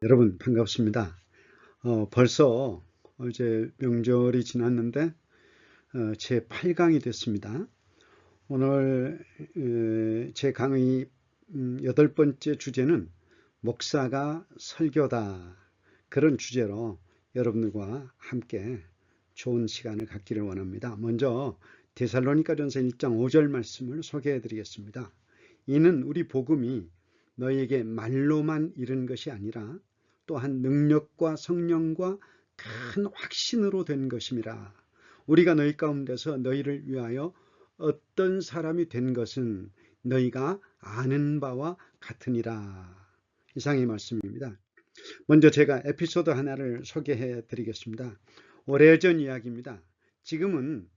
여러분 반갑습니다. 벌써 이제 명절이 지났는데 제 8강이 됐습니다. 오늘 제 강의 8번째 주제는 목사가 설교다, 그런 주제로 여러분들과 함께 좋은 시간을 갖기를 원합니다. 먼저 데살로니가전서 1장 5절 말씀을 소개해 드리겠습니다. 이는 우리 복음이 너희에게 말로만 이른 것이 아니라 또한 능력과 성령과 큰 확신으로 된 것임이라. 우리가 너희 가운데서 너희를 위하여 어떤 사람이 된 것은 너희가 아는 바와 같으니라. 이상의 말씀입니다. 먼저 제가 에피소드 하나를 소개해 드리겠습니다. 오래전 이야기입니다. 지금은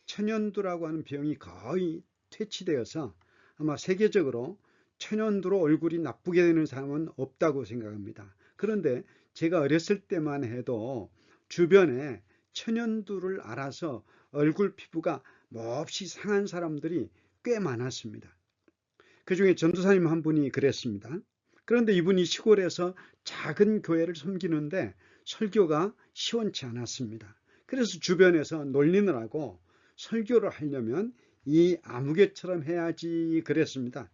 천연두라고 하는 병이 거의 퇴치되어서 아마 세계적으로 천연두로 얼굴이 나쁘게 되는 사람은 없다고 생각합니다. 그런데 제가 어렸을 때만 해도 주변에 천연두를 앓아서 얼굴 피부가 몹시 상한 사람들이 꽤 많았습니다. 그 중에 전도사님 한 분이 그랬습니다. 그런데 이분이 시골에서 작은 교회를 섬기는데 설교가 시원치 않았습니다. 그래서 주변에서 놀리느라고 설교를 하려면 이 아무개처럼 해야지 그랬습니다.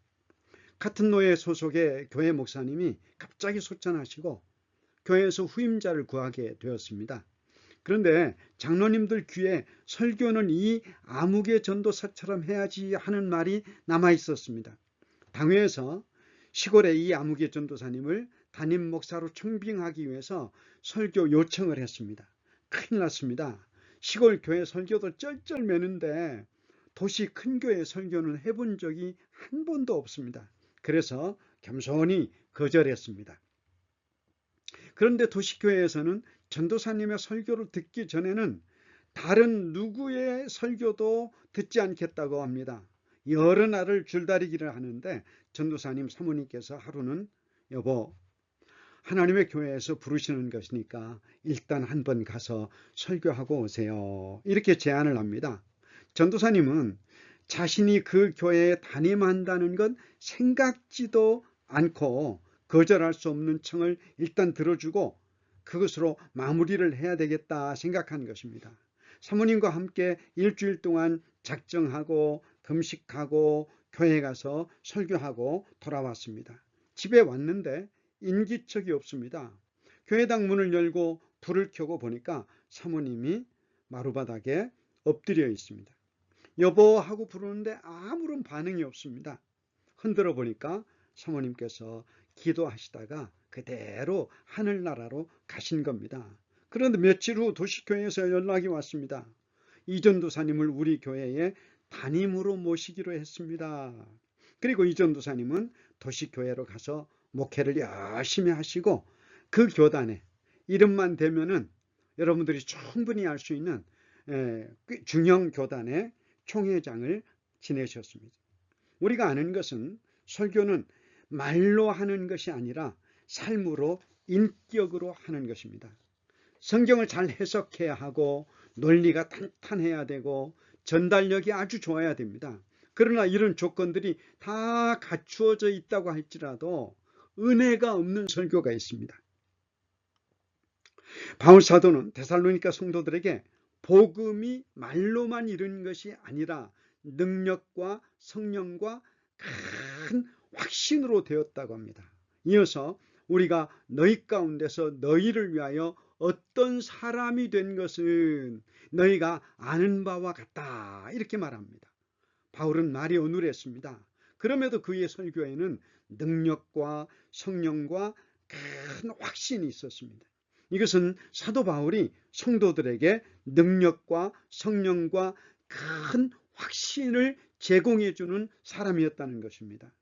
같은 노예 소속의 교회 목사님이 갑자기 소천하시고 교회에서 후임자를 구하게 되었습니다. 그런데 장로님들 귀에 설교는 이 아무개 전도사처럼 해야지 하는 말이 남아 있었습니다. 당회에서 시골의 이 아무개 전도사님을 담임 목사로 청빙하기 위해서 설교 요청을 했습니다. 큰일 났습니다. 시골 교회 설교도 쩔쩔매는데 도시 큰 교회 설교는 해본 적이 한 번도 없습니다. 그래서 겸손히 거절했습니다. 그런데 도시교회에서는 전도사님의 설교를 듣기 전에는 다른 누구의 설교도 듣지 않겠다고 합니다. 여러 날을 줄다리기를 하는데 전도사님 사모님께서 하루는 여보, 하나님의 교회에서 부르시는 것이니까 일단 한번 가서 설교하고 오세요, 이렇게 제안을 합니다. 전도사님은 자신이 그 교회에 담임한다는 건 생각지도 않고 거절할 수 없는 청을 일단 들어주고 그것으로 마무리를 해야 되겠다 생각한 것입니다. 사모님과 함께 일주일 동안 작정하고 금식하고 교회 가서 설교하고 돌아왔습니다. 집에 왔는데 인기척이 없습니다. 교회당 문을 열고 불을 켜고 보니까 사모님이 마루바닥에 엎드려 있습니다. 여보 하고 부르는데 아무런 반응이 없습니다. 흔들어 보니까 사모님께서 기도하시다가 그대로 하늘나라로 가신 겁니다. 그런데 며칠 후 도시교회에서 연락이 왔습니다. 이 전도사님을 우리 교회에 담임으로 모시기로 했습니다. 그리고 이 전도사님은 도시교회로 가서 목회를 열심히 하시고 그 교단에 이름만 대면은 여러분들이 충분히 알 수 있는 중형 교단의 총회장을 지내셨습니다. 우리가 아는 것은 설교는 말로 하는 것이 아니라 삶으로 인격으로 하는 것입니다. 성경을 잘 해석해야 하고 논리가 탄탄해야 되고 전달력이 아주 좋아야 됩니다. 그러나 이런 조건들이 다 갖추어져 있다고 할지라도 은혜가 없는 설교가 있습니다. 바울 사도는 데살로니가 성도들에게 복음이 말로만 이른 것이 아니라 능력과 성령과 큰 확신으로 되었다고 합니다. 이어서 우리가 너희 가운데서 너희를 위하여 어떤 사람이 된 것은 너희가 아는 바와 같다, 이렇게 말합니다. 바울은 말이 어눌했습니다. 그럼에도 그의 설교에는 능력과 성령과 큰 확신이 있었습니다. 이것은 사도 바울이 성도들에게 능력과 성령과 큰 확신을 제공해 주는 사람이었다는 것입니다.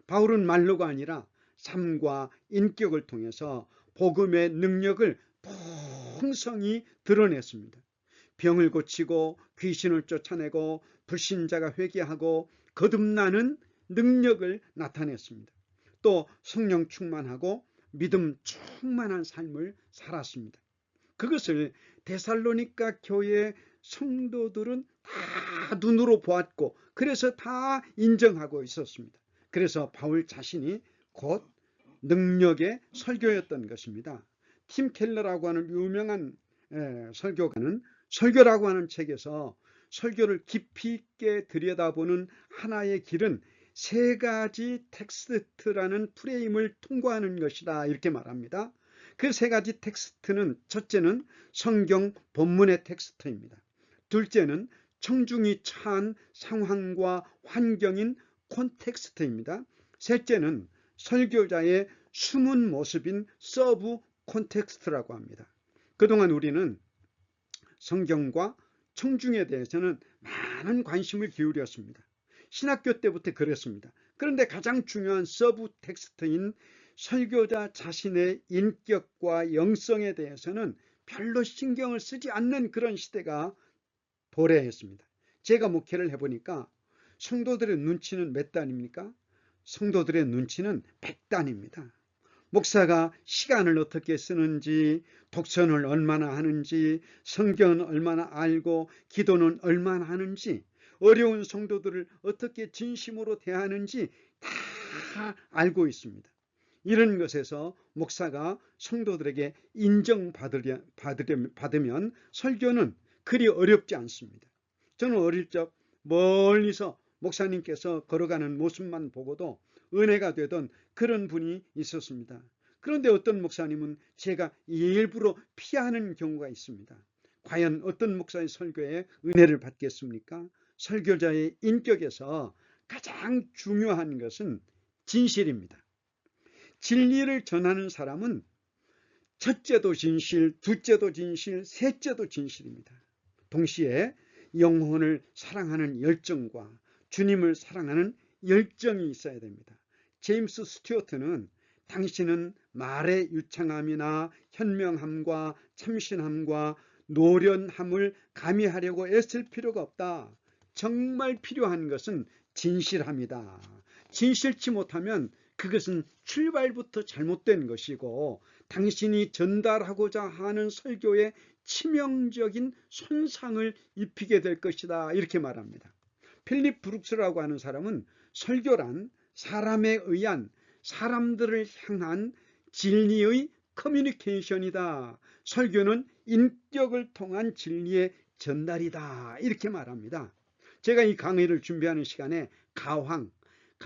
바울은 말로가 아니라 삶과 인격을 통해서 복음의 능력을 풍성히 드러냈습니다. 병을 고치고 귀신을 쫓아내고 불신자가 회개하고 거듭나는 능력을 나타냈습니다. 또 성령 충만하고 믿음 충만한 삶을 살았습니다. 그것을 데살로니가 교회 성도들은 다 눈으로 보았고 그래서 다 인정하고 있었습니다. 그래서 바울 자신이 곧 능력의 설교였던 것입니다. 팀 켈러라고 하는 유명한 설교가는 설교라고 하는 책에서 설교를 깊이 있게 들여다보는 하나의 길은 세 가지 텍스트라는 프레임을 통과하는 것이다, 이렇게 말합니다. 그 세 가지 텍스트는, 첫째는 성경 본문의 텍스트입니다. 둘째는 청중이 처한 상황과 환경인 콘텍스트입니다. 셋째는 설교자의 숨은 모습인 서브 콘텍스트라고 합니다. 그동안 우리는 성경과 청중에 대해서는 많은 관심을 기울였습니다. 신학교 때부터 그랬습니다. 그런데 가장 중요한 서브 텍스트인 설교자 자신의 인격과 영성에 대해서는 별로 신경을 쓰지 않는 그런 시대가 도래했습니다. 제가 목회를 해보니까 성도들의 눈치는 몇 단입니까? 성도들의 눈치는 100단입니다. 목사가 시간을 어떻게 쓰는지, 독서는 얼마나 하는지, 성경은 얼마나 알고, 기도는 얼마나 하는지, 어려운 성도들을 어떻게 진심으로 대하는지 다 알고 있습니다. 이런 것에서 목사가 성도들에게 인정받으면 설교는 그리 어렵지 않습니다. 저는 어릴 적 멀리서 목사님께서 걸어가는 모습만 보고도 은혜가 되던 그런 분이 있었습니다. 그런데 어떤 목사님은 제가 일부러 피하는 경우가 있습니다. 과연 어떤 목사의 설교에 은혜를 받겠습니까? 설교자의 인격에서 가장 중요한 것은 진실입니다. 진리를 전하는 사람은 첫째도 진실, 둘째도 진실, 셋째도 진실입니다. 동시에 영혼을 사랑하는 열정과 주님을 사랑하는 열정이 있어야 됩니다. 제임스 스튜어트는 당신은 말의 유창함이나 현명함과 참신함과 노련함을 가미하려고 애쓸 필요가 없다. 정말 필요한 것은 진실함이다. 진실치 못하면 그것은 출발부터 잘못된 것이고 당신이 전달하고자 하는 설교에 치명적인 손상을 입히게 될 것이다, 이렇게 말합니다. 필립 브룩스라고 하는 사람은 설교란 사람에 의한, 사람들을 향한 진리의 커뮤니케이션이다. 설교는 인격을 통한 진리의 전달이다, 이렇게 말합니다. 제가 이 강의를 준비하는 시간에 가황,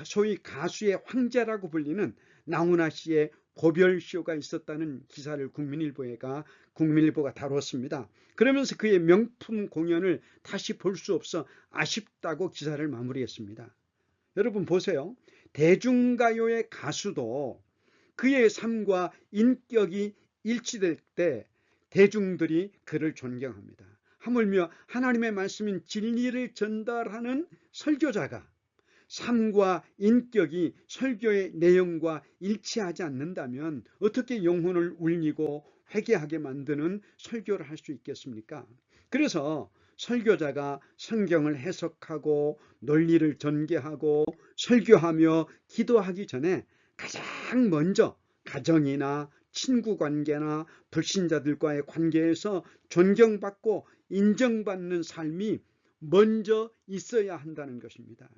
소위 가수의 황제라고 불리는 나훈아 씨의 고별쇼가 있었다는 기사를 국민일보가 다뤘습니다. 그러면서 그의 명품 공연을 다시 볼 수 없어 아쉽다고 기사를 마무리했습니다. 여러분 보세요. 대중가요의 가수도 그의 삶과 인격이 일치될 때 대중들이 그를 존경합니다. 하물며 하나님의 말씀인 진리를 전달하는 설교자가 삶과 인격이 설교의 내용과 일치하지 않는다면 어떻게 영혼을 울리고 회개하게 만드는 설교를 할 수 있겠습니까? 그래서 설교자가 성경을 해석하고 논리를 전개하고 설교하며 기도하기 전에 가장 먼저 가정이나 친구 관계나 불신자들과의 관계에서 존경받고 인정받는 삶이 먼저 있어야 한다는 것입니다.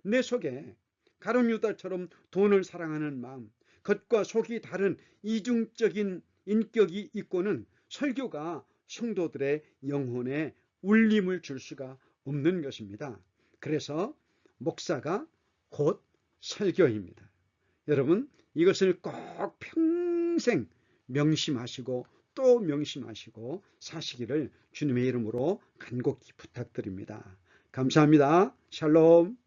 내 속에 가룟 유다처럼 돈을 사랑하는 마음, 겉과 속이 다른 이중적인 인격이 있고는 설교가 성도들의 영혼에 울림을 줄 수가 없는 것입니다. 그래서 목사가 곧 설교입니다. 여러분, 이것을 꼭 평생 명심하시고 또 명심하시고 사시기를 주님의 이름으로 간곡히 부탁드립니다. 감사합니다. 샬롬.